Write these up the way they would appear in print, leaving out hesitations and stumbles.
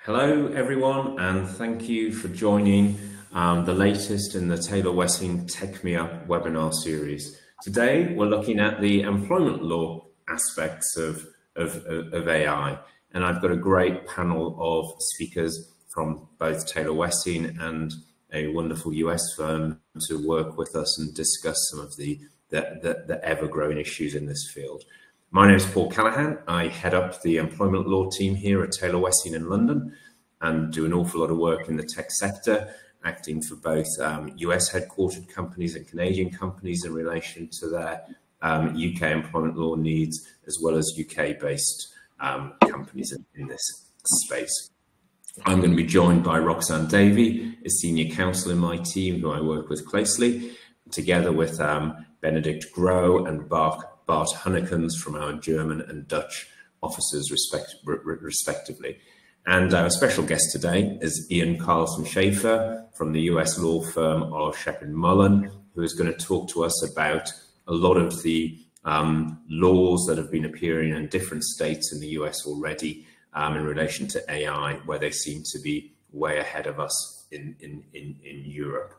Hello, everyone, and thank you for joining the latest in the Taylor Wessing Tech Me Up webinar series. Today, we're looking at the employment law aspects of AI, and I've got a great panel of speakers from both Taylor Wessing and a wonderful US firm to work with us and discuss some of the ever-growing issues in this field. My name is Paul Callahan. I head up the employment law team here at Taylor Wessing in London and do an awful lot of work in the tech sector, acting for both US headquartered companies and Canadian companies in relation to their UK employment law needs, as well as UK based companies in this space. I'm going to be joined by Roxanne Davey, a senior counsel in my team who I work with closely, together with Benedict Groh and Bart Hunnekens from our German and Dutch offices respectively. And our special guest today is Ian Carlson Schaefer from the US law firm of Shepard Mullen, who is going to talk to us about a lot of the laws that have been appearing in different states in the US already in relation to AI, where they seem to be way ahead of us in Europe.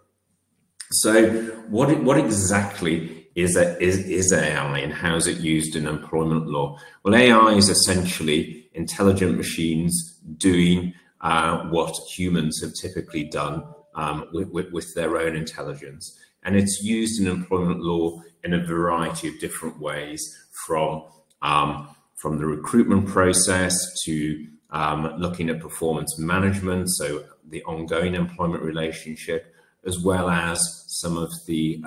So what exactly is AI and how is it used in employment law? Well, AI is essentially intelligent machines doing what humans have typically done with their own intelligence. And it's used in employment law in a variety of different ways, from the recruitment process to looking at performance management, so the ongoing employment relationship, as well as some of the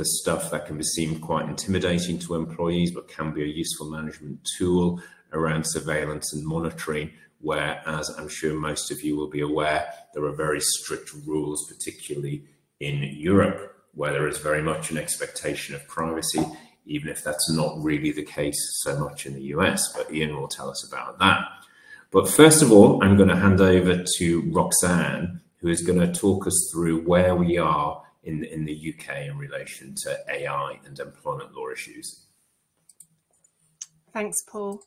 stuff that can be seen quite intimidating to employees, but can be a useful management tool around surveillance and monitoring, where, as I'm sure most of you will be aware, there are very strict rules, particularly in Europe, where there is very much an expectation of privacy, even if that's not really the case so much in the US, but Ian will tell us about that. But first of all, I'm going to hand over to Roxanne, who is going to talk us through where we are in the UK in relation to AI and employment law issues. Thanks, Paul.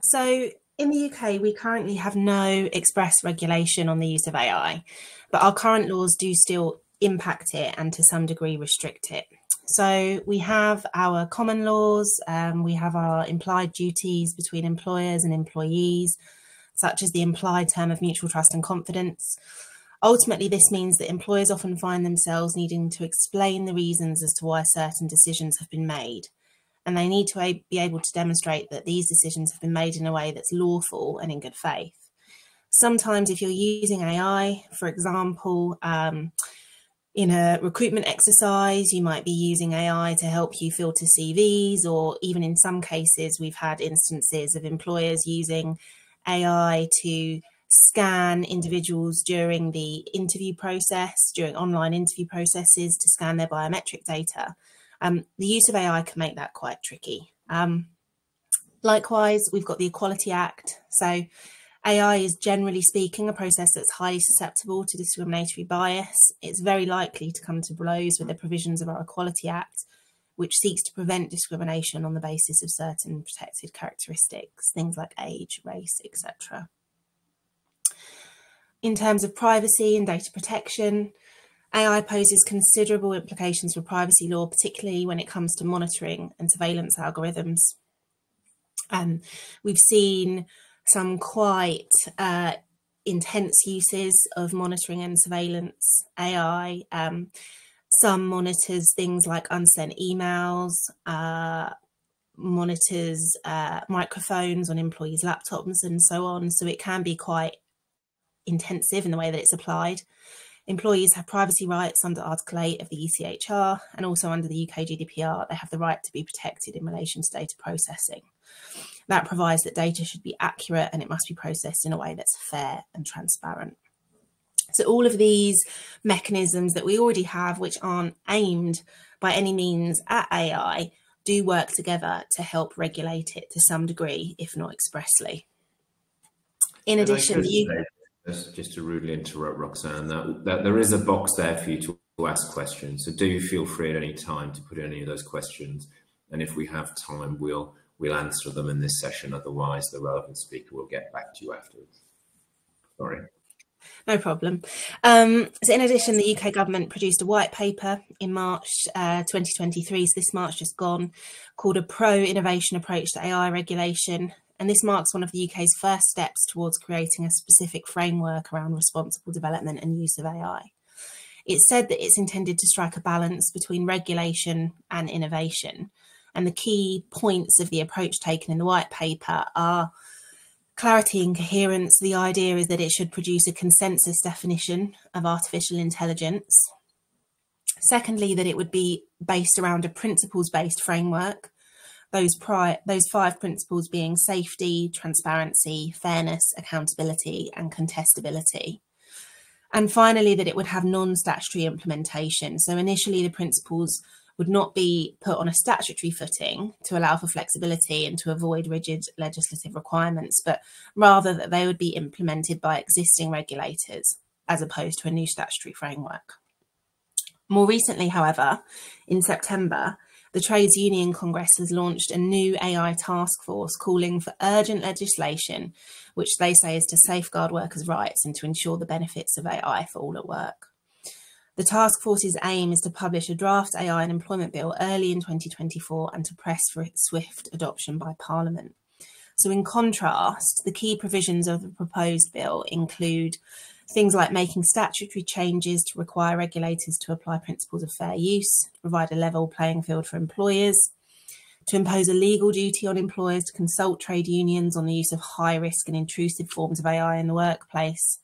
So in the UK, we currently have no express regulation on the use of AI, but our current laws do still impact it and to some degree restrict it. So we have our common laws, we have our implied duties between employers and employees, such as the implied term of mutual trust and confidence. Ultimately, this means that employers often find themselves needing to explain the reasons as to why certain decisions have been made. And they need to be able to demonstrate that these decisions have been made in a way that's lawful and in good faith. Sometimes if you're using AI, for example, in a recruitment exercise, you might be using AI to help you filter CVs, or even in some cases, we've had instances of employers using AI to scan individuals during the interview process, during online interview processes, to scan their biometric data. The use of AI can make that quite tricky. Likewise, we've got the Equality Act. So AI is, generally speaking, a process that's highly susceptible to discriminatory bias. It's very likely to come to blows with the provisions of our Equality Act, which seeks to prevent discrimination on the basis of certain protected characteristics, things like age, race, etc. In terms of privacy and data protection, AI poses considerable implications for privacy law, particularly when it comes to monitoring and surveillance algorithms. We've seen some quite intense uses of monitoring and surveillance AI. Some monitors things like unsent emails, monitors microphones on employees' laptops and so on. So it can be quite intensive in the way that it's applied. Employees have privacy rights under Article 8 of the ECHR, and also under the UK GDPR, they have the right to be protected in relation to data processing. That provides that data should be accurate and it must be processed in a way that's fair and transparent. So all of these mechanisms that we already have, which aren't aimed by any means at AI, do work together to help regulate it to some degree, if not expressly. In addition, just to rudely interrupt, Roxanne, that there is a box there for you to ask questions. So do feel free at any time to put any of those questions. And if we have time, we'll answer them in this session. Otherwise, the relevant speaker will get back to you afterwards. Sorry. No problem. So in addition, the UK government produced a white paper in March 2023, so this March just gone, called A Pro-Innovation Approach to AI Regulation. And this marks one of the UK's first steps towards creating a specific framework around responsible development and use of AI. It's said that it's intended to strike a balance between regulation and innovation. And the key points of the approach taken in the white paper are clarity and coherence. The idea is that it should produce a consensus definition of artificial intelligence. Secondly, that it would be based around a principles-based framework, those 5 principles being safety, transparency, fairness, accountability, and contestability. And finally, that it would have non-statutory implementation. So initially, the principles would not be put on a statutory footing to allow for flexibility and to avoid rigid legislative requirements, but rather that they would be implemented by existing regulators as opposed to a new statutory framework. More recently, however, in September, the Trades Union Congress has launched a new AI task force calling for urgent legislation, which they say is to safeguard workers' rights and to ensure the benefits of AI for all at work. The task force's aim is to publish a draft AI and employment bill early in 2024 and to press for its swift adoption by Parliament. So in contrast, the key provisions of the proposed bill include things like making statutory changes to require regulators to apply principles of fair use, to provide a level playing field for employers, to impose a legal duty on employers to consult trade unions on the use of high risk and intrusive forms of AI in the workplace,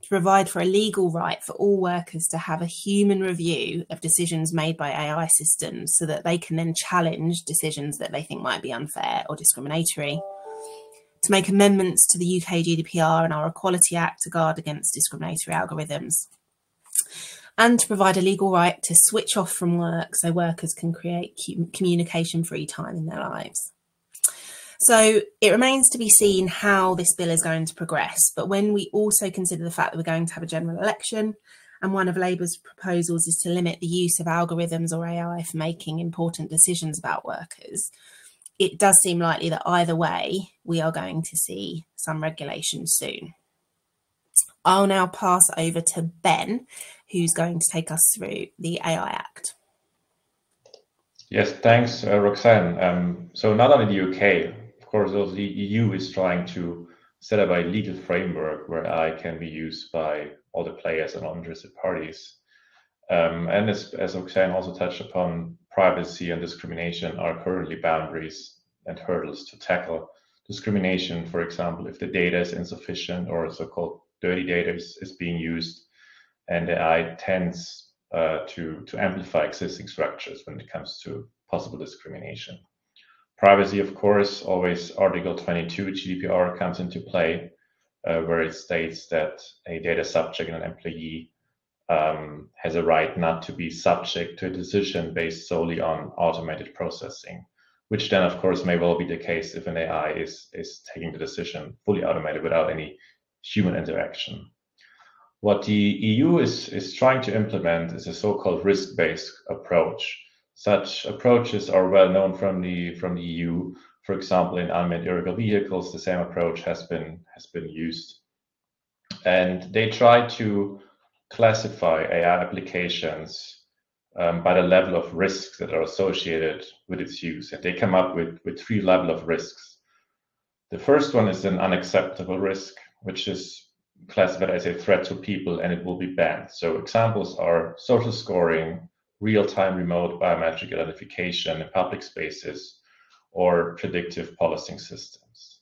to provide for a legal right for all workers to have a human review of decisions made by AI systems so that they can then challenge decisions that they think might be unfair or discriminatory, to make amendments to the UK GDPR and our Equality Act to guard against discriminatory algorithms, and to provide a legal right to switch off from work so workers can create communication-free time in their lives. So it remains to be seen how this bill is going to progress. But when we also consider the fact that we're going to have a general election, and one of Labour's proposals is to limit the use of algorithms or AI for making important decisions about workers, it does seem likely that either way, we are going to see some regulation soon. I'll now pass over to Ben, who's going to take us through the AI Act. Yes, thanks, Roxanne. So not only the UK, of course, also the EU is trying to set up a legal framework where AI can be used by all the players and all interested parties. And as Roxanne also touched upon, privacy and discrimination are currently boundaries and hurdles to tackle. Discrimination, for example, if the data is insufficient or so-called dirty data is being used, and AI tends to amplify existing structures when it comes to possible discrimination. Privacy, of course, always Article 22 GDPR comes into play, where it states that a data subject and an employee has a right not to be subject to a decision based solely on automated processing, which then, of course, may well be the case if an AI is taking the decision fully automated without any human interaction. What the EU is trying to implement is a so-called risk-based approach. Such approaches are well known from the EU. For example, in unmanned aerial vehicles, the same approach has been used, and they try to classify AI applications by the level of risks that are associated with its use, and they come up with 3 levels of risks. The first one is an unacceptable risk, which is classified as a threat to people, and it will be banned. So examples are social scoring, real-time remote biometric identification in public spaces, or predictive policing systems.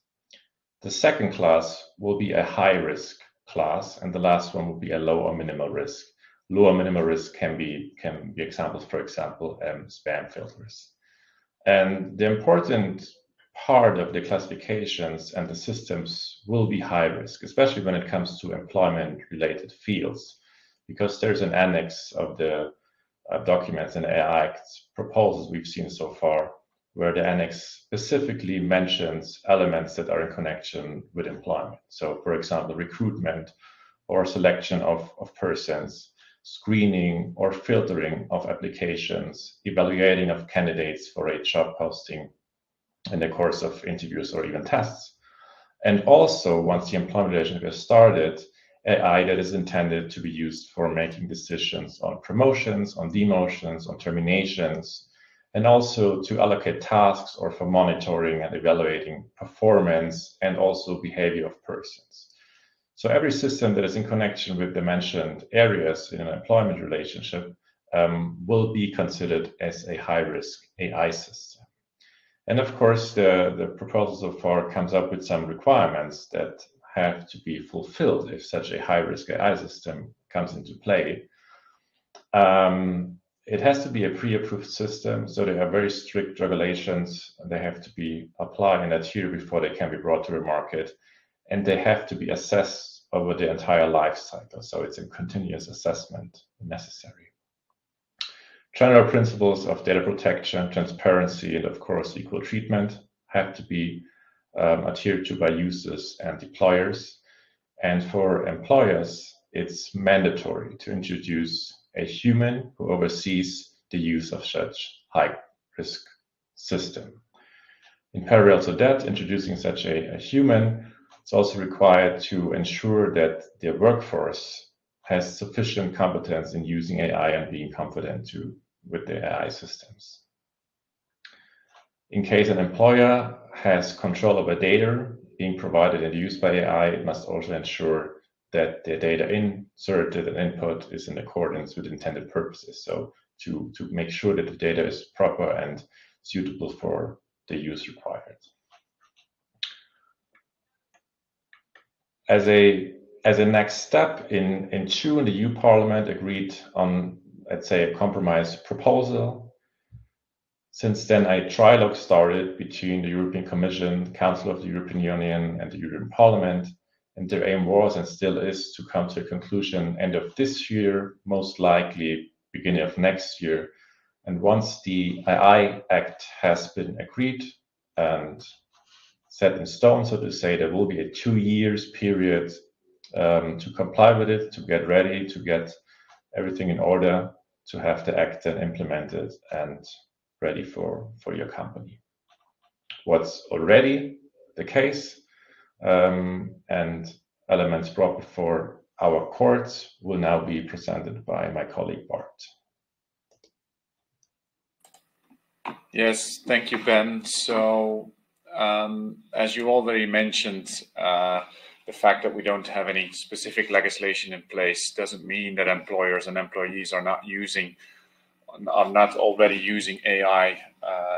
The second class will be a high-risk class, and the last one will be a low or minimal risk. Low or minimal risk can be examples, for example, spam filters. And the important part of the classifications and the systems will be high risk, especially when it comes to employment-related fields, because there's an annex of the documents and AI Act proposals we've seen so far, where the annex specifically mentions elements that are in connection with employment. So, for example, recruitment or selection of persons, screening or filtering of applications, evaluating of candidates for a job posting in the course of interviews or even tests. And also, once the employment relationship is started, AI that is intended to be used for making decisions on promotions, on demotions, on terminations, and also to allocate tasks or for monitoring and evaluating performance and also behavior of persons. So every system that is in connection with the mentioned areas in an employment relationship will be considered as a high-risk AI system. And of course, the proposal so far comes up with some requirements that have to be fulfilled if such a high-risk AI system comes into play. It has to be a pre-approved system, so there are very strict regulations. They have to be applied and adhered before they can be brought to the market, and they have to be assessed over the entire life cycle. So it's a continuous assessment necessary. General principles of data protection, transparency, and of course equal treatment have to be adhered to by users and deployers. And for employers, it's mandatory to introduce a human who oversees the use of such high-risk system. In parallel to that, introducing such a human, it's also required to ensure that the workforce has sufficient competence in using AI and being confident with the AI systems. In case an employer has control over data being provided and used by AI, it must also ensure that the data inserted and input is in accordance with intended purposes. So to make sure that the data is proper and suitable for the use required. As a next step, in June, the EU Parliament agreed on, let's say, a compromise proposal. Since then, a trilogue started between the European Commission, Council of the European Union, and the European Parliament. And their aim was and still is to come to a conclusion end of this year, most likely beginning of next year. And once the AI Act has been agreed and set in stone, so to say, there will be a 2 years period to comply with it, to get ready, to get everything in order, to have the act then implemented and ready for your company. What's already the case and elements brought before our courts will now be presented by my colleague Bart. Yes, thank you, Ben. So, as you already mentioned, the fact that we don't have any specific legislation in place doesn't mean that employers and employees are not already using AI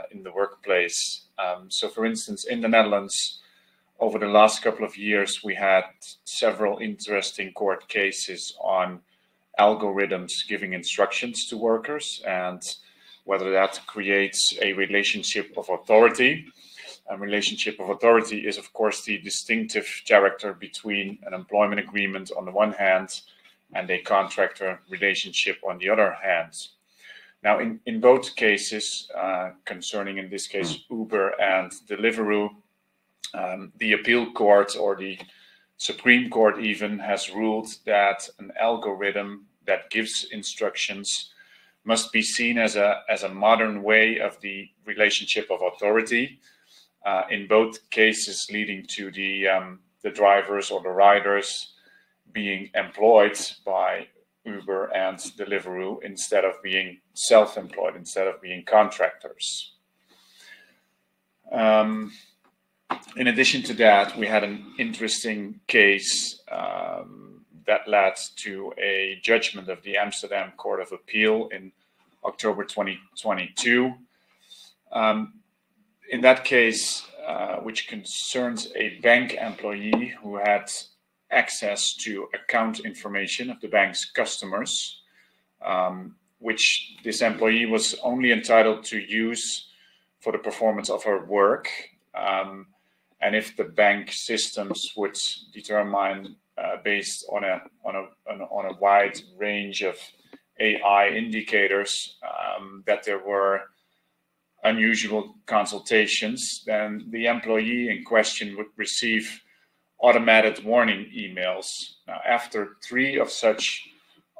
in the workplace. So, for instance, in the Netherlands, over the last couple of years, we had several interesting court cases on algorithms giving instructions to workers and whether that creates a relationship of authority. A relationship of authority is, of course, the distinctive character between an employment agreement on the one hand and a contractor relationship on the other hand. Now, in both cases, concerning in this case Uber and Deliveroo, the appeal court or the Supreme Court even has ruled that an algorithm that gives instructions must be seen as a modern way of the relationship of authority, in both cases leading to the drivers or the riders being employed by Uber and Deliveroo instead of being self-employed, instead of being contractors. In addition to that, we had an interesting case that led to a judgment of the Amsterdam Court of Appeal in October 2022. In that case, which concerns a bank employee who had access to account information of the bank's customers, which this employee was only entitled to use for the performance of her work. And if the bank systems would determine, based on a wide range of AI indicators, that there were unusual consultations, then the employee in question would receive automated warning emails. Now, after 3 of such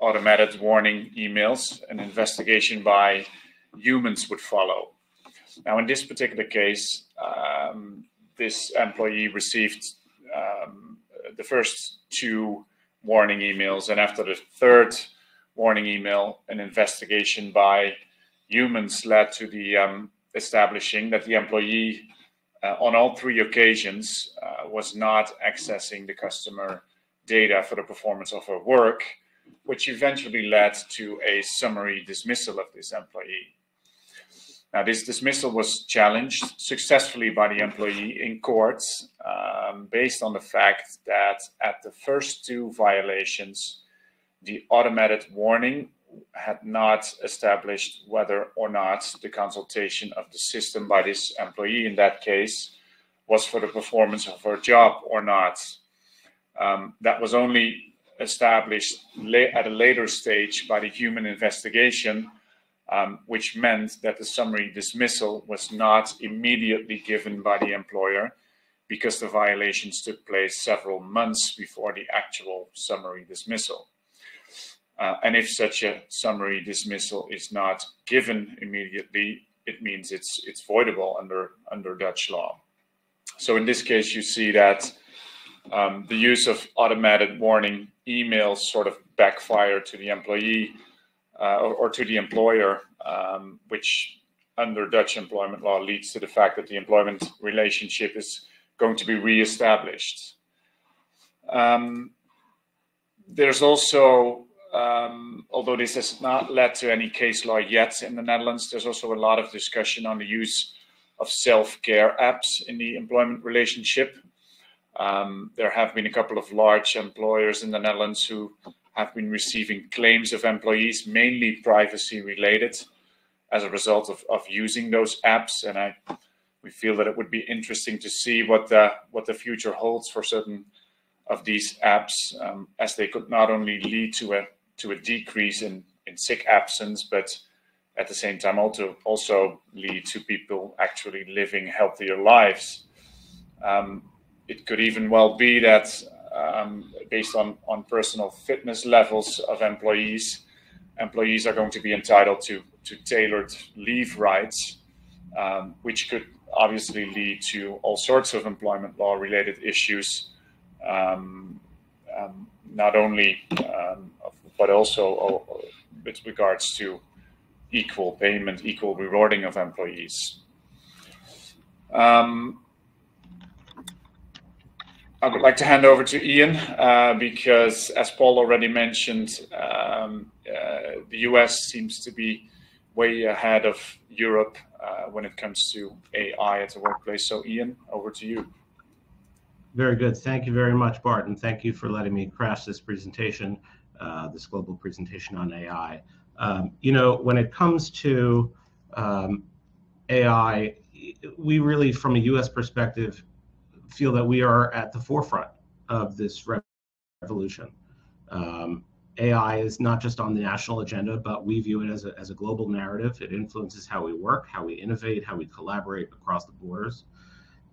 automated warning emails, an investigation by humans would follow. Now, in this particular case, this employee received the first 2 warning emails, and after the 3rd warning email, an investigation by humans led to the establishing that the employee on all 3 occasions was not accessing the customer data for the performance of her work, which eventually led to a summary dismissal of this employee. Now, this dismissal was challenged successfully by the employee in courts based on the fact that at the first 2 violations, the automated warning had not established whether or not the consultation of the system by this employee in that case was for the performance of her job or not. That was only established at a later stage by the human investigation, which meant that the summary dismissal was not immediately given by the employer because the violations took place several months before the actual summary dismissal. And if such a summary dismissal is not given immediately, it means it's voidable under Dutch law. So in this case, you see that the use of automated warning emails sort of backfire to the employee or to the employer, which under Dutch employment law leads to the fact that the employment relationship is going to be reestablished. There's also, although this has not led to any case law yet in the Netherlands, there's also a lot of discussion on the use of self-care apps in the employment relationship. There have been a couple of large employers in the Netherlands who have been receiving claims of employees, mainly privacy related, as a result of using those apps. And we feel that it would be interesting to see what the future holds for certain of these apps, as they could not only lead to a decrease in sick absence, but at the same time also lead to people actually living healthier lives. It could even well be that based on personal fitness levels of employees are going to be entitled to tailored leave rights, which could obviously lead to all sorts of employment law related issues, not only, but also with regards to equal payment, equal rewarding of employees. I would like to hand over to Ian because, as Paul already mentioned, the US seems to be way ahead of Europe when it comes to AI at the workplace. So Ian, over to you. Very good. Thank you very much, Bart, and thank you for letting me craft this presentation, this global presentation on AI. You know, when it comes to AI, we really, from a US perspective, feel that we are at the forefront of this revolution. AI is not just on the national agenda, but we view it as a global narrative. It influences how we work, how we innovate, how we collaborate across the borders.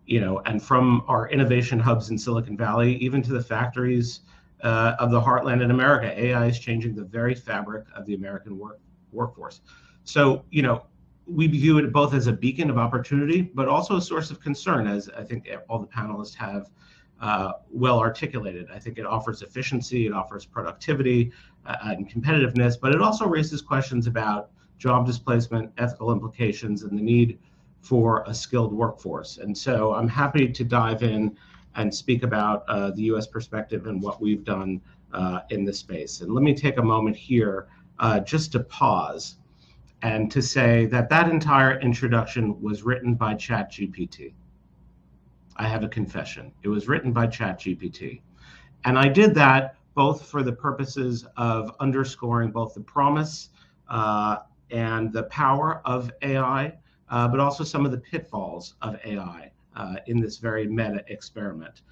You know, and from our innovation hubs in Silicon Valley, even to the factories of the heartland in America, AI is changing the very fabric of the American workforce. So, you know, we view it both as a beacon of opportunity, but also a source of concern, as I think all the panelists have well articulated. I think it offers efficiency, it offers productivity and competitiveness, but it also raises questions about job displacement, ethical implications, and the need for a skilled workforce. And so I'm happy to dive in and speak about the US perspective and what we've done in this space. And let me take a moment here just to pause and to say that that entire introduction was written by ChatGPT. I have a confession. It was written by ChatGPT. And I did that both for the purposes of underscoring both the promise and the power of AI, but also some of the pitfalls of AI in this very meta experiment.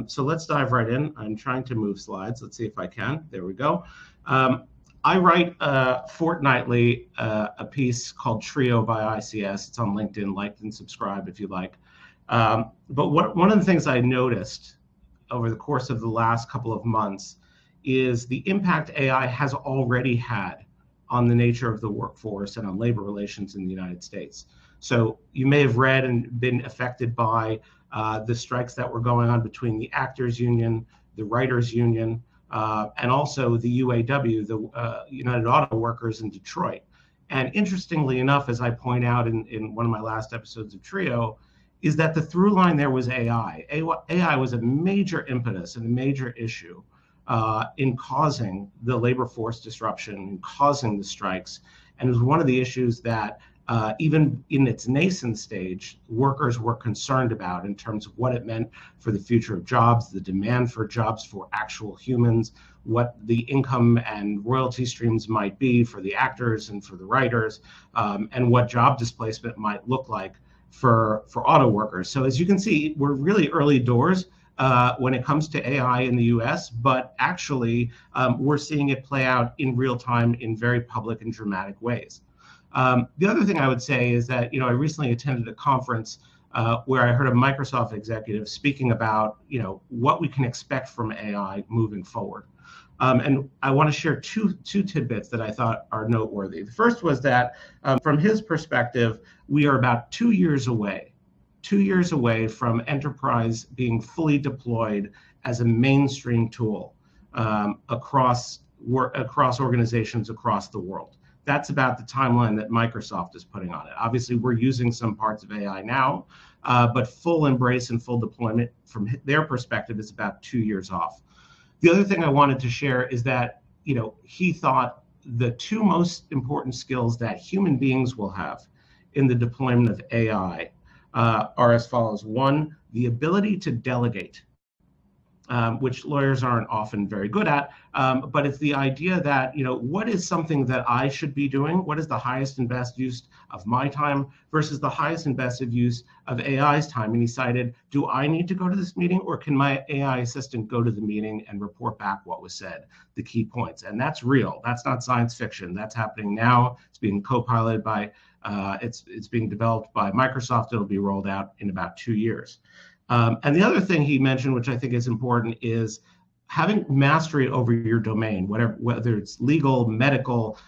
So let's dive right in. I'm trying to move slides. Let's see if I can. There we go. I write fortnightly a piece called Trio by ICS. It's on LinkedIn. Like and subscribe if you like. But one of the things I noticed over the course of the last couple of months is the impact AI has already had on the nature of the workforce and on labor relations in the United States. So you may have read and been affected by the strikes that were going on between the actors union, the writers union, and also the UAW, the United Auto Workers in Detroit. And interestingly enough, as I point out in one of my last episodes of Trio, is that the through line there was AI. AI was a major impetus and a major issue in causing the labor force disruption, and causing the strikes. And it was one of the issues that even in its nascent stage, workers were concerned about in terms of what it meant for the future of jobs, the demand for jobs for actual humans, what the income and royalty streams might be for the actors and for the writers, and what job displacement might look like for auto workers. So as you can see, we're really early doors when it comes to AI in the US, but actually we're seeing it play out in real time in very public and dramatic ways. The other thing I would say is that, I recently attended a conference where I heard a Microsoft executive speaking about, what we can expect from AI moving forward. And I want to share two tidbits that I thought are noteworthy. The first was that from his perspective, we are about 2 years away from enterprise being fully deployed as a mainstream tool across organizations across the world. That's about the timeline that Microsoft is putting on it. Obviously, we're using some parts of AI now, but full embrace and full deployment from their perspective is about 2 years off. The other thing I wanted to share is that, he thought the two most important skills that human beings will have in the deployment of AI are as follows. One, the ability to delegate, which lawyers aren't often very good at, but it's the idea that, what is something that I should be doing? What is the highest and best use of my time versus the highest and best use of AI's time? And he cited, do I need to go to this meeting, or can my AI assistant go to the meeting and report back what was said, the key points? And that's real. That's not science fiction. That's happening now. It's being co-piloted by, it's being developed by Microsoft. It'll be rolled out in about 2 years. And the other thing he mentioned, which I think is important, is having mastery over your domain, whether it's legal, medical,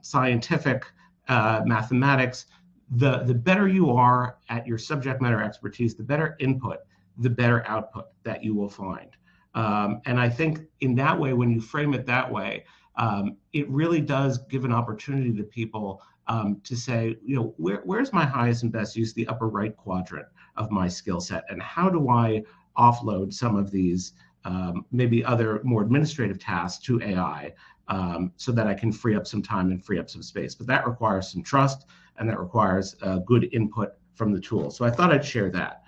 scientific, mathematics. The better you are at your subject matter expertise, the better input, the better output that you will find. And I think in that way, when you frame it that way, it really does give an opportunity to people to say, where's my highest and best use, the upper right quadrant of my skill set, and how do I offload some of these maybe other more administrative tasks to AI so that I can free up some time and free up some space. But that requires some trust, and that requires good input from the tool. So I thought I'd share that.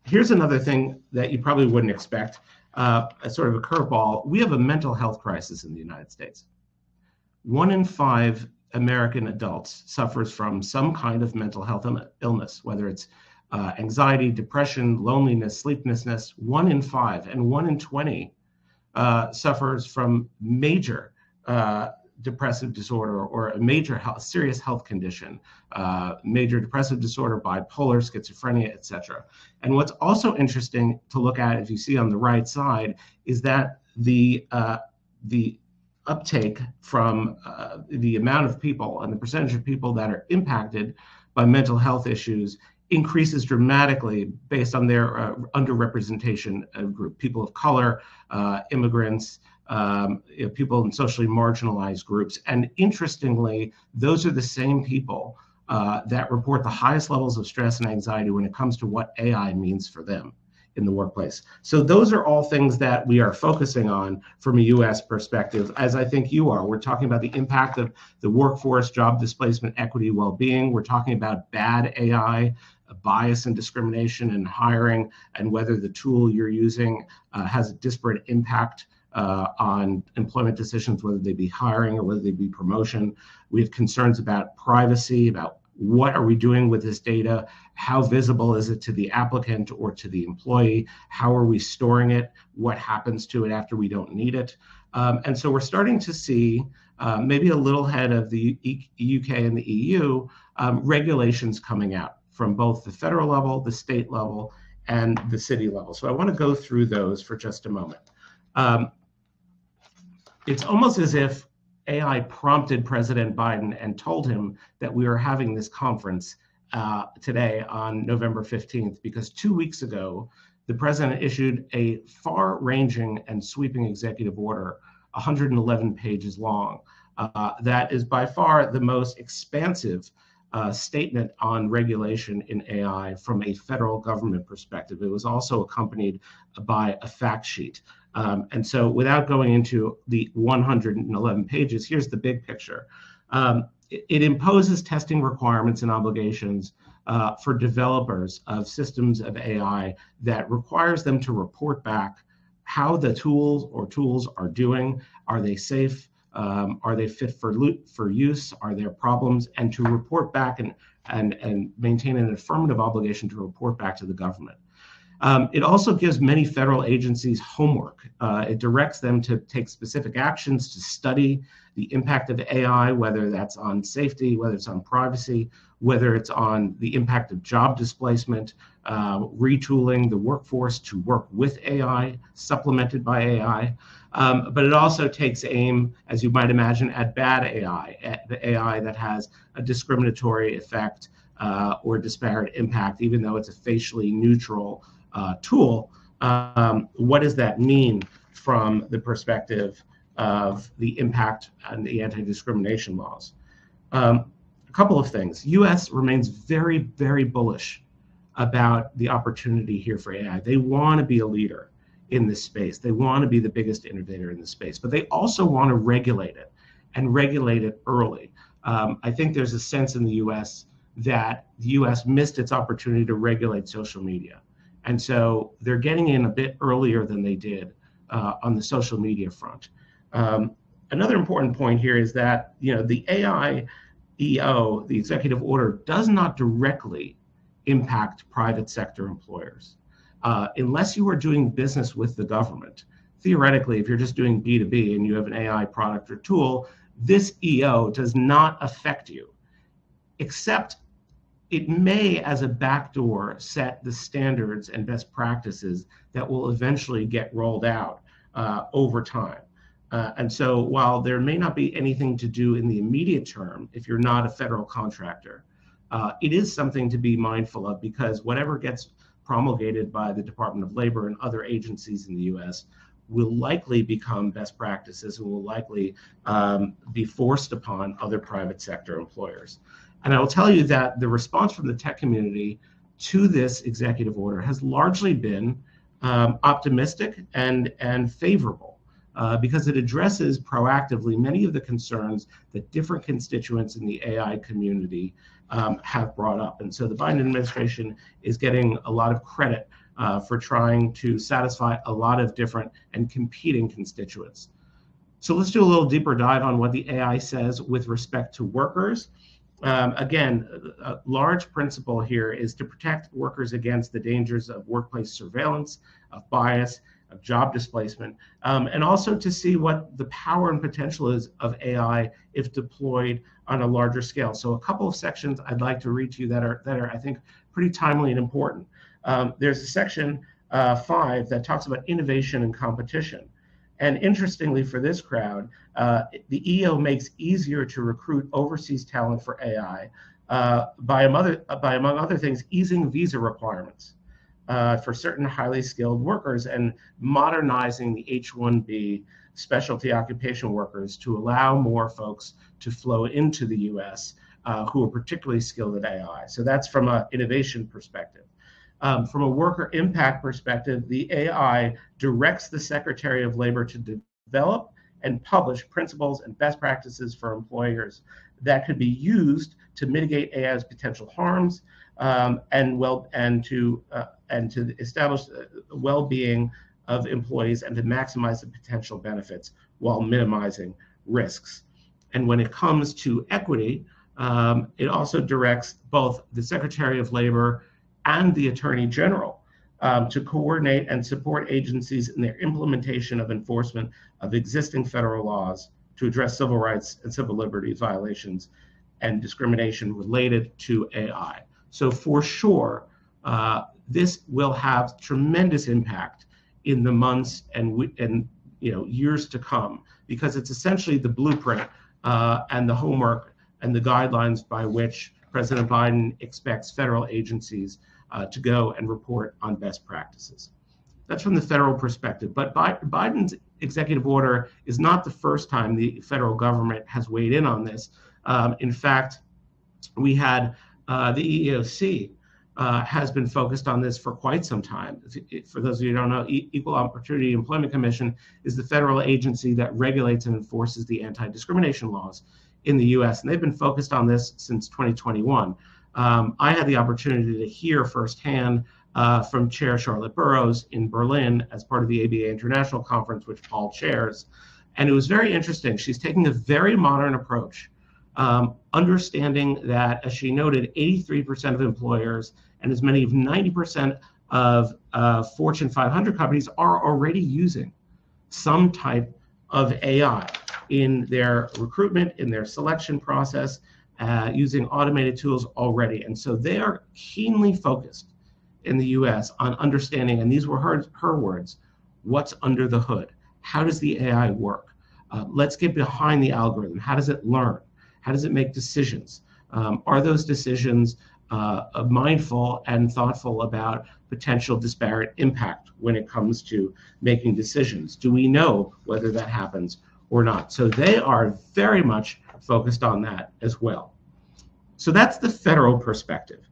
Here's another thing that you probably wouldn't expect, a sort of a curveball. We have a mental health crisis in the United States. 1 in 5 American adults suffers from some kind of mental health illness, whether it's anxiety, depression, loneliness, sleeplessness. 1 in 5, and 1 in 20 suffers from major depressive disorder or a major serious health condition, major depressive disorder, bipolar, schizophrenia, etc. And what's also interesting to look at, if you see on the right side, is that the uptake from the amount of people and the percentage of people that are impacted by mental health issues increases dramatically based on their underrepresentation group, people of color, immigrants, people in socially marginalized groups. And interestingly, those are the same people that report the highest levels of stress and anxiety when it comes to what AI means for them in the workplace. So those are all things that we are focusing on from a US perspective, as I think you are. We're talking about the impact of the workforce, job displacement, equity, well-being. We're talking about bad AI, bias and discrimination in hiring, and whether the tool you're using has a disparate impact on employment decisions, whether they be hiring or whether they be promotion. We have concerns about privacy, about what are we doing with this data? How visible is it to the applicant or to the employee? How are we storing it? What happens to it after we don't need it? And so we're starting to see, maybe a little ahead of the UK and the EU, regulations coming out from both the federal level, the state level, and the city level. So I want to go through those for just a moment. It's almost as if AI prompted President Biden and told him that we were having this conference today on November 15th, because 2 weeks ago, the president issued a far-ranging and sweeping executive order, 111 pages long, that is by far the most expansive statement on regulation in AI from a federal government perspective. It was also accompanied by a fact sheet. And so without going into the 111 pages, here's the big picture. It imposes testing requirements and obligations for developers of systems of AI that requires them to report back how the tools are doing. Are they safe? Are they fit for use? Are there problems? And to report back and maintain an affirmative obligation to report back to the government. It also gives many federal agencies homework. It directs them to take specific actions to study the impact of AI, whether that's on safety, whether it's on privacy, whether it's on the impact of job displacement, retooling the workforce to work with AI, supplemented by AI. But it also takes aim, as you might imagine, at bad AI, at the AI that has a discriminatory effect or disparate impact, even though it's a facially neutral tool. What does that mean from the perspective of the impact on the anti-discrimination laws? A couple of things. US remains very, very bullish about the opportunity here for AI. They want to be a leader in this space. They want to be the biggest innovator in this space, but they also want to regulate it and regulate it early. I think there's a sense in the US that the US missed its opportunity to regulate social media. And so they're getting in a bit earlier than they did on the social media front. Another important point here is that, you know, the AIEO, the executive order, does not directly impact private sector employers. Unless you are doing business with the government, theoretically, if you're just doing B2B and you have an AI product or tool, this EO does not affect you, except it may, as a backdoor, set the standards and best practices that will eventually get rolled out over time. And so while there may not be anything to do in the immediate term, if you're not a federal contractor, it is something to be mindful of, because whatever gets promulgated by the Department of Labor and other agencies in the US will likely become best practices and will likely be forced upon other private sector employers. And I will tell you that the response from the tech community to this executive order has largely been optimistic and favorable, because it addresses proactively many of the concerns that different constituents in the AI community have brought up. And so the Biden administration is getting a lot of credit for trying to satisfy a lot of different and competing constituents. So let's do a little deeper dive on what the AI says with respect to workers. Again, a large principle here is to protect workers against the dangers of workplace surveillance, of bias, of job displacement, and also to see what the power and potential is of AI if deployed on a larger scale. So a couple of sections I'd like to read to you that are I think, pretty timely and important. There's a section 5 that talks about innovation and competition. And interestingly for this crowd, the EO makes easier to recruit overseas talent for AI by among other things, easing visa requirements for certain highly skilled workers and modernizing the H-1B specialty occupation workers to allow more folks to flow into the US who are particularly skilled at AI. So that's from an innovation perspective. From a worker impact perspective, the AI directs the Secretary of Labor to develop and publish principles and best practices for employers that could be used to mitigate AI's potential harms and to establish well-being of employees and to maximize the potential benefits while minimizing risks. And when it comes to equity, it also directs both the Secretary of Labor and the Attorney General to coordinate and support agencies in their implementation of enforcement of existing federal laws to address civil rights and civil liberties violations and discrimination related to AI. So for sure, this will have tremendous impact in the months and years to come, because it's essentially the blueprint and the homework and the guidelines by which President Biden expects federal agencies to go and report on best practices. That's from the federal perspective. But Biden's executive order is not the first time the federal government has weighed in on this. In fact, we had the EEOC has been focused on this for quite some time. For those of you who don't know, Equal Opportunity Employment Commission is the federal agency that regulates and enforces the anti-discrimination laws in the US, and they've been focused on this since 2021. I had the opportunity to hear firsthand from Chair Charlotte Burrows in Berlin as part of the ABA International Conference, which Paul chairs. And it was very interesting. She's taking a very modern approach, understanding that, as she noted, 83% of employers and as many as 90% of Fortune 500 companies are already using some type of AI in their recruitment, in their selection process, using automated tools already. And so they are keenly focused in the US on understanding, and these were her words, what's under the hood? How does the AI work? Let's get behind the algorithm. How does it learn? How does it make decisions? Are those decisions mindful and thoughtful about potential disparate impact when it comes to making decisions? Do we know whether that happens or not? So they are very much focused on that as well. So that's the federal perspective.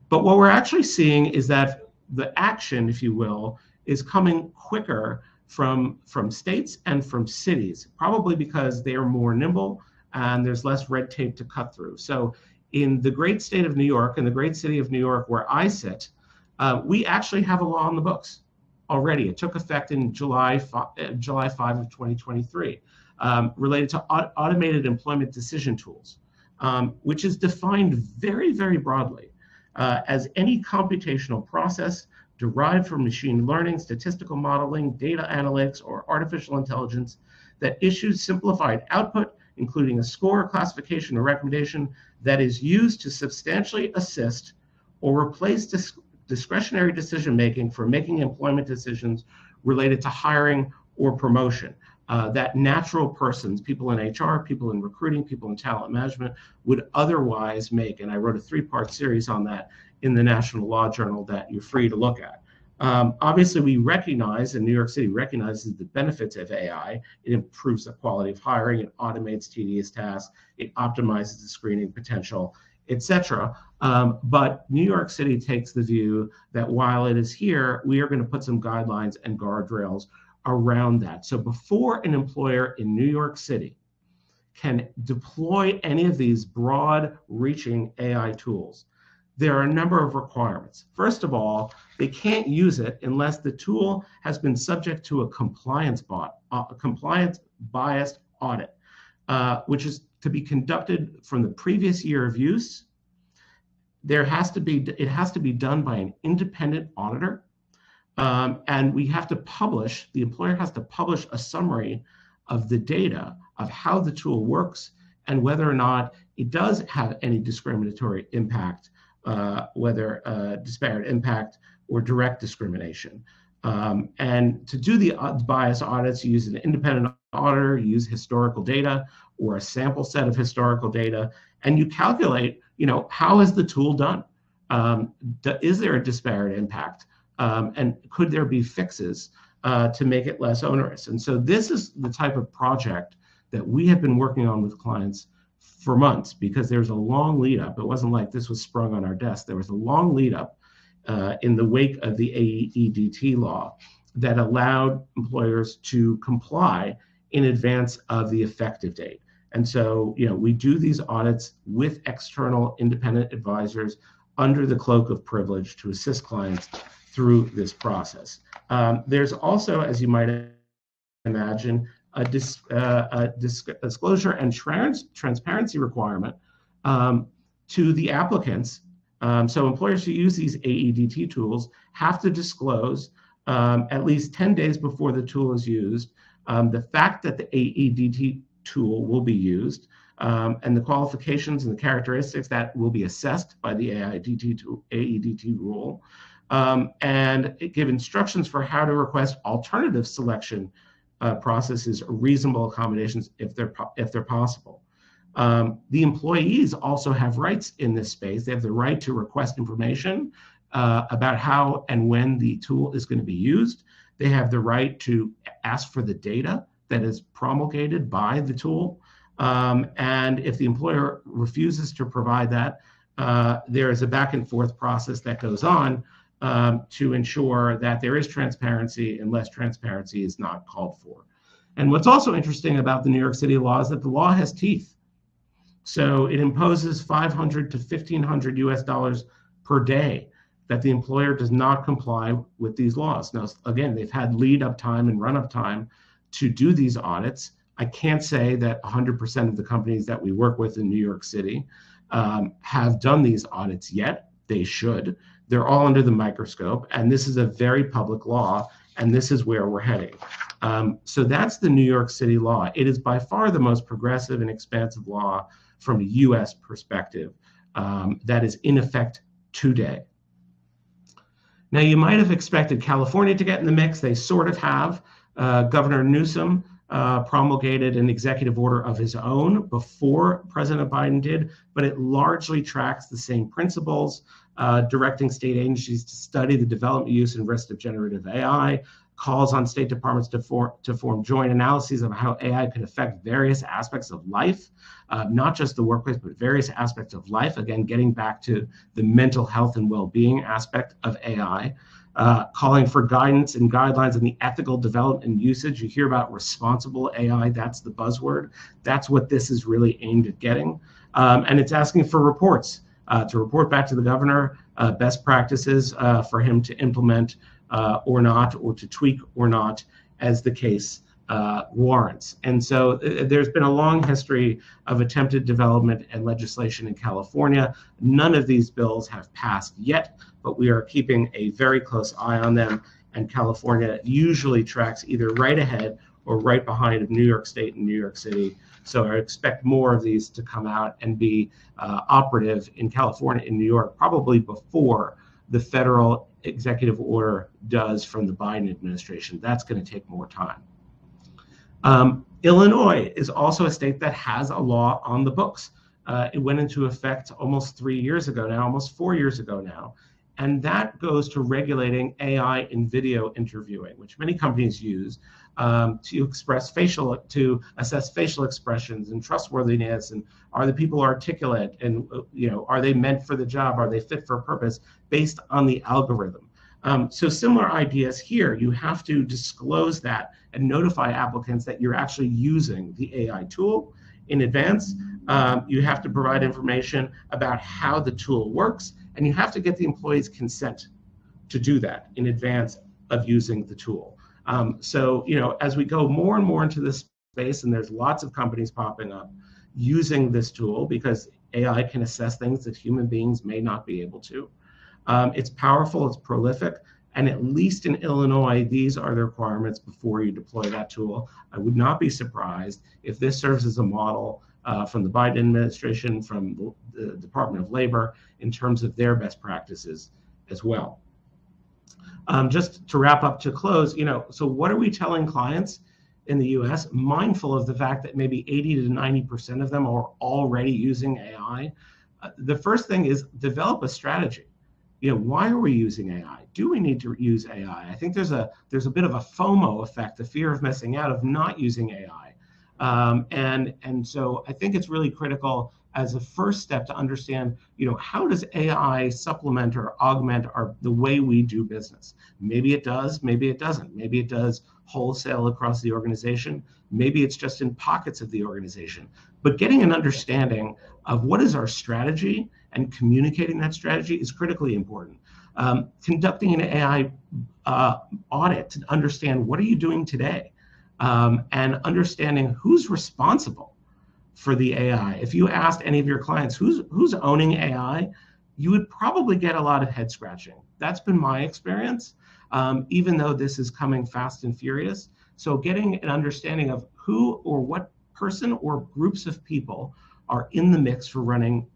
But what we're actually seeing is that the action, if you will, is coming quicker from states and from cities, probably because they are more nimble and there's less red tape to cut through. So in the great state of New York, in the great city of New York where I sit, we actually have a law on the books already. It took effect in July 5 of 2023, related to automated employment decision tools, which is defined very, very broadly as any computational process derived from machine learning, statistical modeling, data analytics, or artificial intelligence that issues simplified output, including a score, classification, or recommendation that is used to substantially assist or replace discretionary decision-making for making employment decisions related to hiring or promotion that natural persons, people in HR, people in recruiting, people in talent management would otherwise make. And I wrote a 3-part series on that in the National Law Journal that you're free to look at. Obviously, we recognize, and New York City recognizes the benefits of AI. It improves the quality of hiring, it automates tedious tasks, it optimizes the screening potential, etc. But New York City takes the view that while it is here, we are going to put some guidelines and guardrails around that. So before an employer in New York City can deploy any of these broad-reaching AI tools, there are a number of requirements. First of all, they can't use it unless the tool has been subject to a compliance biased audit, which is to be conducted from the previous year of use. It has to be done by an independent auditor. And we have to publish, the employer has to publish a summary of the data of how the tool works and whether or not it does have any discriminatory impact, whether disparate impact or direct discrimination. And to do the bias audits, you use an independent auditor, you use historical data or a sample set of historical data, and you calculate, how is the tool done? Is there a disparate impact? And could there be fixes to make it less onerous? And so this is the type of project that we have been working on with clients for months, because there's a long lead up. It wasn't like this was sprung on our desk. There was a long lead up in the wake of the AEDT law that allowed employers to comply in advance of the effective date. And so, we do these audits with external independent advisors under the cloak of privilege to assist clients through this process. There's also, as you might imagine, a disclosure and transparency requirement to the applicants. So employers who use these AEDT tools have to disclose at least 10 days before the tool is used the fact that the AEDT tool will be used, and the qualifications and the characteristics that will be assessed by the AEDT rule, and give instructions for how to request alternative selection processes, reasonable accommodations if they're possible. The employees also have rights in this space. They have the right to request information about how and when the tool is going to be used. They have the right to ask for the data that is promulgated by the tool. And if the employer refuses to provide that, there is a back and forth process that goes on to ensure that there is transparency unless transparency is not called for. And what's also interesting about the New York City law is that the law has teeth. So it imposes $500 to $1,500 US per day that the employer does not comply with these laws. Now, again, they've had lead up time and run up time to do these audits. I can't say that 100% of the companies that we work with in New York City have done these audits yet. They should. They're all under the microscope, and this is a very public law, and this is where we're heading. So that's the New York City law. It is by far the most progressive and expansive law from a US perspective that is in effect today. Now, you might have expected California to get in the mix. They sort of have. Governor Newsom promulgated an executive order of his own before President Biden did, but it largely tracks the same principles, directing state agencies to study the development, use, and risk of generative AI, calls on state departments to form joint analyses of how AI could affect various aspects of life, not just the workplace, but various aspects of life. Again, getting back to the mental health and well-being aspect of AI, calling for guidance and guidelines in the ethical development and usage. You hear about responsible AI, that's the buzzword. That's what this is really aimed at getting. And it's asking for reports, to report back to the governor, best practices for him to implement or not, or to tweak or not, as the case warrants. And so there's been a long history of attempted development and legislation in California. None of these bills have passed yet, but we are keeping a very close eye on them. And California usually tracks either right ahead or right behind of New York State and New York City. So I expect more of these to come out and be operative in California and New York, probably before the federal executive order does from the Biden administration. That's going to take more time. Illinois is also a state that has a law on the books. It went into effect almost 3 years ago now, almost 4 years ago now. And that goes to regulating AI in video interviewing, which many companies use to assess facial expressions and trustworthiness, and are the people articulate, and are they meant for the job, are they fit for purpose, based on the algorithm. So similar ideas here. You have to disclose that and notify applicants that you're actually using the AI tool in advance. You have to provide information about how the tool works, and you have to get the employee's consent to do that in advance of using the tool. So, as we go more and more into this space, and there's lots of companies popping up using this tool because AI can assess things that human beings may not be able to. It's powerful, it's prolific, and at least in Illinois, these are the requirements before you deploy that tool. I would not be surprised if this serves as a model from the Biden administration, from the Department of Labor, in terms of their best practices as well. Just to wrap up, to close, so what are we telling clients in the US, mindful of the fact that maybe 80 to 90% of them are already using AI? The first thing is develop a strategy. Why are we using AI? Do we need to use AI? I think there's a bit of a FOMO effect, the fear of missing out, of not using AI. And so I think it's really critical as a first step to understand, how does AI supplement or augment the way we do business? Maybe it does, maybe it doesn't. Maybe it does wholesale across the organization. Maybe it's just in pockets of the organization. But getting an understanding of what is our strategy and communicating that strategy is critically important. Conducting an AI audit to understand what are you doing today, and understanding who's responsible for the AI. If you asked any of your clients who's owning AI, you would probably get a lot of head scratching. That's been my experience, even though this is coming fast and furious. So getting an understanding of who or what person or groups of people are in the mix for running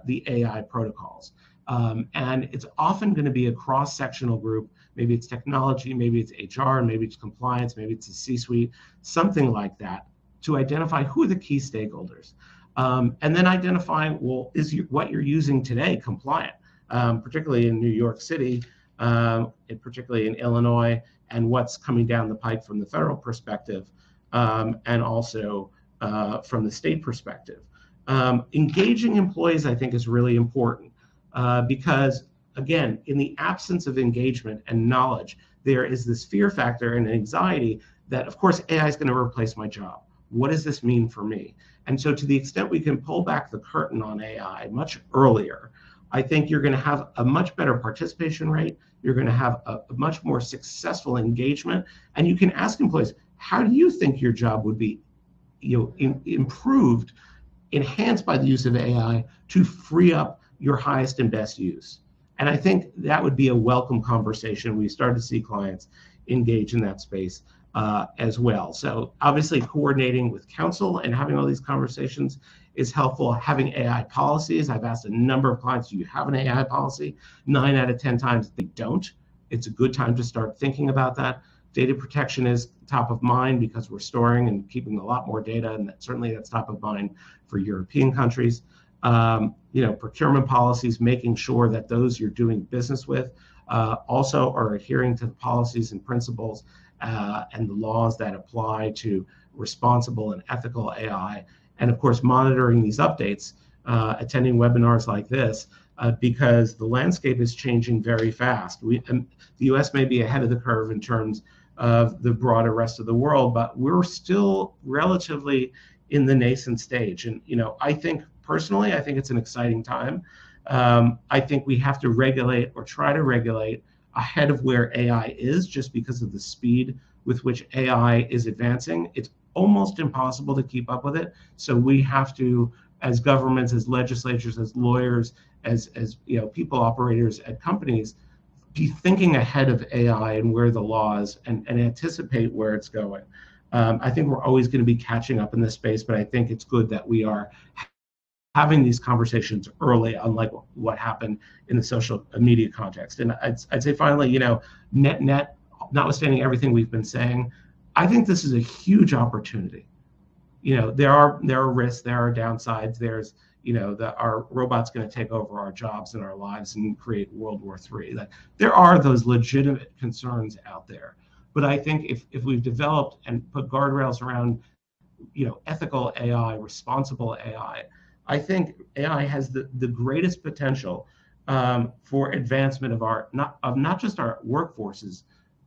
the AI protocols. And it's often going to be a cross-sectional group. Maybe it's technology, maybe it's HR, maybe it's compliance, maybe it's a C-suite, something like that, to identify who are the key stakeholders. And then identifying, well, is what you're using today compliant, particularly in New York City, and particularly in Illinois, and what's coming down the pike from the federal perspective, and also from the state perspective. Engaging employees, I think, is really important because, again, in the absence of engagement and knowledge, there is this fear factor and anxiety that, of course, AI is going to replace my job. What does this mean for me? And so to the extent we can pull back the curtain on AI much earlier, I think you're going to have a much better participation rate. You're going to have a much more successful engagement. And you can ask employees, how do you think your job would be improved, enhanced by the use of AI to free up your highest and best use? And I think that would be a welcome conversation. We started to see clients engage in that space as well. So obviously coordinating with counsel and having all these conversations is helpful. Having AI policies, I've asked a number of clients, do you have an AI policy? 9 out of 10 times they don't. It's a good time to start thinking about that. Data protection is top of mind because we're storing and keeping a lot more data, and certainly that's top of mind for European countries. Procurement policies, making sure that those you're doing business with also are adhering to the policies and principles and the laws that apply to responsible and ethical AI. And of course, monitoring these updates, attending webinars like this, because the landscape is changing very fast. The US may be ahead of the curve in terms of the broader rest of the world, but we're still relatively in the nascent stage. And I think personally, I think it's an exciting time. I think we have to regulate or try to regulate ahead of where AI is, just because of the speed with which AI is advancing. It's almost impossible to keep up with it. So we have to, as governments, as legislatures, as lawyers, as people operators at companies, be thinking ahead of AI and where the laws and anticipate where it's going. I think we're always going to be catching up in this space, but I think it's good that we are having these conversations early, unlike what happened in the social media context. And I'd say finally, net, notwithstanding everything we've been saying, I think this is a huge opportunity. There are risks, there are downsides. There's, our robots going to take over our jobs and our lives and create World War III. There are those legitimate concerns out there. But I think if we've developed and put guardrails around, ethical AI, responsible AI, I think AI has the greatest potential for advancement of not just our workforces,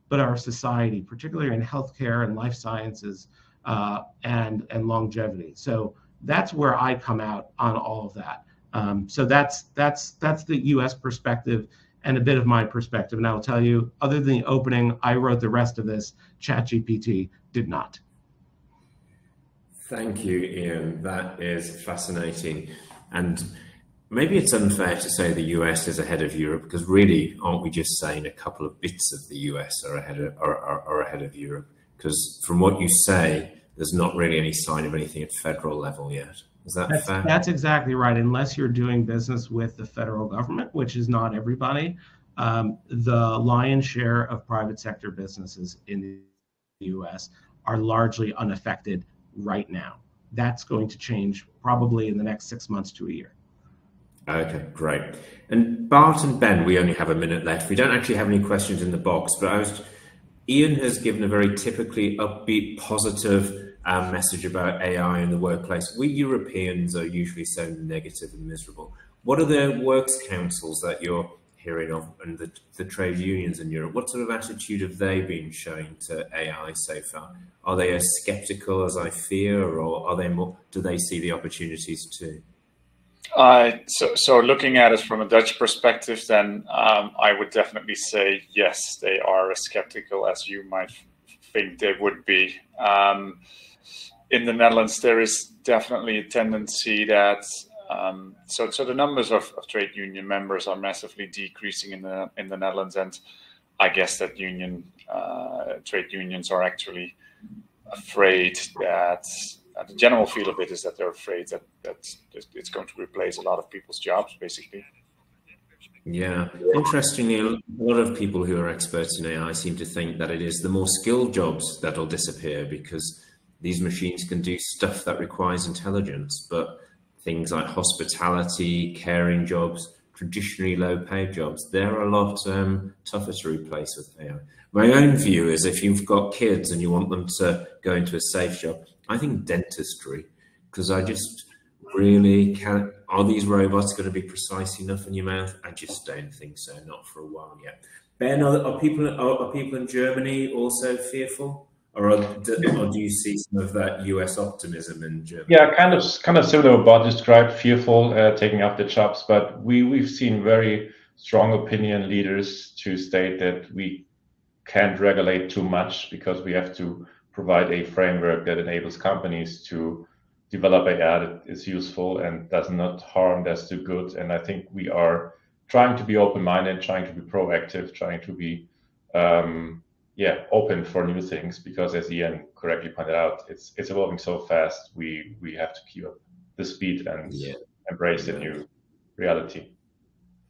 but our society, particularly in healthcare and life sciences and longevity. So that's where I come out on all of that. So that's the U.S. perspective and a bit of my perspective. And I'll tell you, other than the opening, I wrote the rest of this. ChatGPT did not. Thank you, Ian. That is fascinating. And maybe it's unfair to say the US is ahead of Europe, because really, aren't we just saying a couple of bits of the US are ahead of Europe? Because from what you say, there's not really any sign of anything at federal level yet. Is that fair? That's exactly right. Unless you're doing business with the federal government, which is not everybody, the lion's share of private sector businesses in the US are largely unaffected right now. That's going to change probably in the next 6 months to a year. Okay, great. And Bart and Ben, we only have a minute left. We don't actually have any questions in the box, but Ian has given a very typically upbeat, positive message about AI in the workplace. We Europeans are usually so negative and miserable. What are the works councils that you're hearing of, and the trade unions in Europe? What sort of attitude have they been showing to AI so far? Are they as skeptical as I fear, or are they more? Do they see the opportunities too? So looking at it from a Dutch perspective, then I would definitely say yes, they are as skeptical as you might think they would be. In the Netherlands, there is definitely a tendency that so the numbers of trade union members are massively decreasing in the Netherlands, and I guess that trade unions are actually afraid that the general feel of it is that they're afraid that it's going to replace a lot of people's jobs, basically. Yeah, interestingly, a lot of people who are experts in AI seem to think that it is the more skilled jobs that'll disappear because these machines can do stuff that requires intelligence. But things like hospitality, caring jobs, traditionally low-paid jobs, they're a lot tougher to replace with AI. My own view is if you've got kids and you want them to go into a safe job, I think dentistry, because I just really can. Are these robots going to be precise enough in your mouth? I just don't think so. Not for a while yet. Ben, are people in Germany also fearful, or do you see some of that US optimism in Germany? Yeah, kind of similar. Bob described fearful taking up the jobs, but we've seen very strong opinion leaders to state that we can't regulate too much because we have to provide a framework that enables companies to develop AI that is useful and does not harm, does do good. And I think we are trying to be open-minded, trying to be proactive, trying to be open for new things, because as Ian correctly pointed out, it's evolving so fast. We have to keep up the speed and embrace the new reality.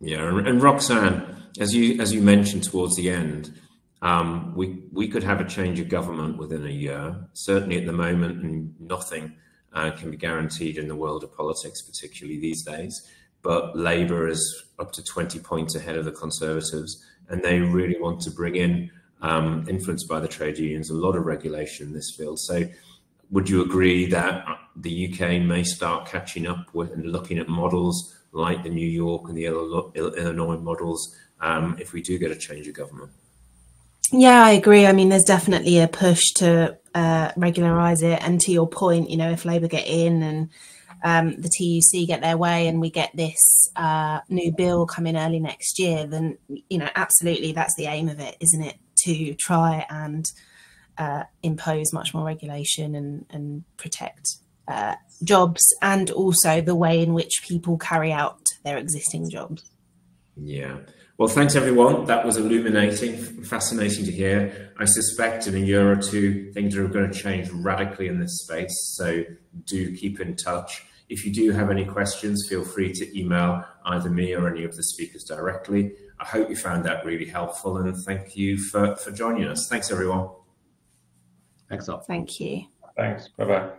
Yeah, and Roxanne, as you mentioned towards the end, we could have a change of government within a year. Certainly at the moment, and nothing can be guaranteed in the world of politics, particularly these days. But Labour is up to 20 points ahead of the Conservatives, and they really want to bring in, influenced by the trade unions, a lot of regulation in this field. So would you agree that the UK may start catching up with and looking at models like the New York and the Illinois models if we do get a change of government? Yeah, I agree. I mean, there's definitely a push to regularise it. And to your point, you know, if Labour get in and the TUC get their way and we get this new bill coming early next year, then, you know, absolutely that's the aim of it, isn't it? To try and impose much more regulation and protect jobs, and also the way in which people carry out their existing jobs. Yeah. Well, thanks everyone. That was illuminating, fascinating to hear. I suspect in a year or two, things are going to change radically in this space. So do keep in touch. If you do have any questions, feel free to email either me or any of the speakers directly. I hope you found that really helpful, and thank you for joining us. Thanks everyone. Thanks all. Thank you. Thanks. Bye-bye.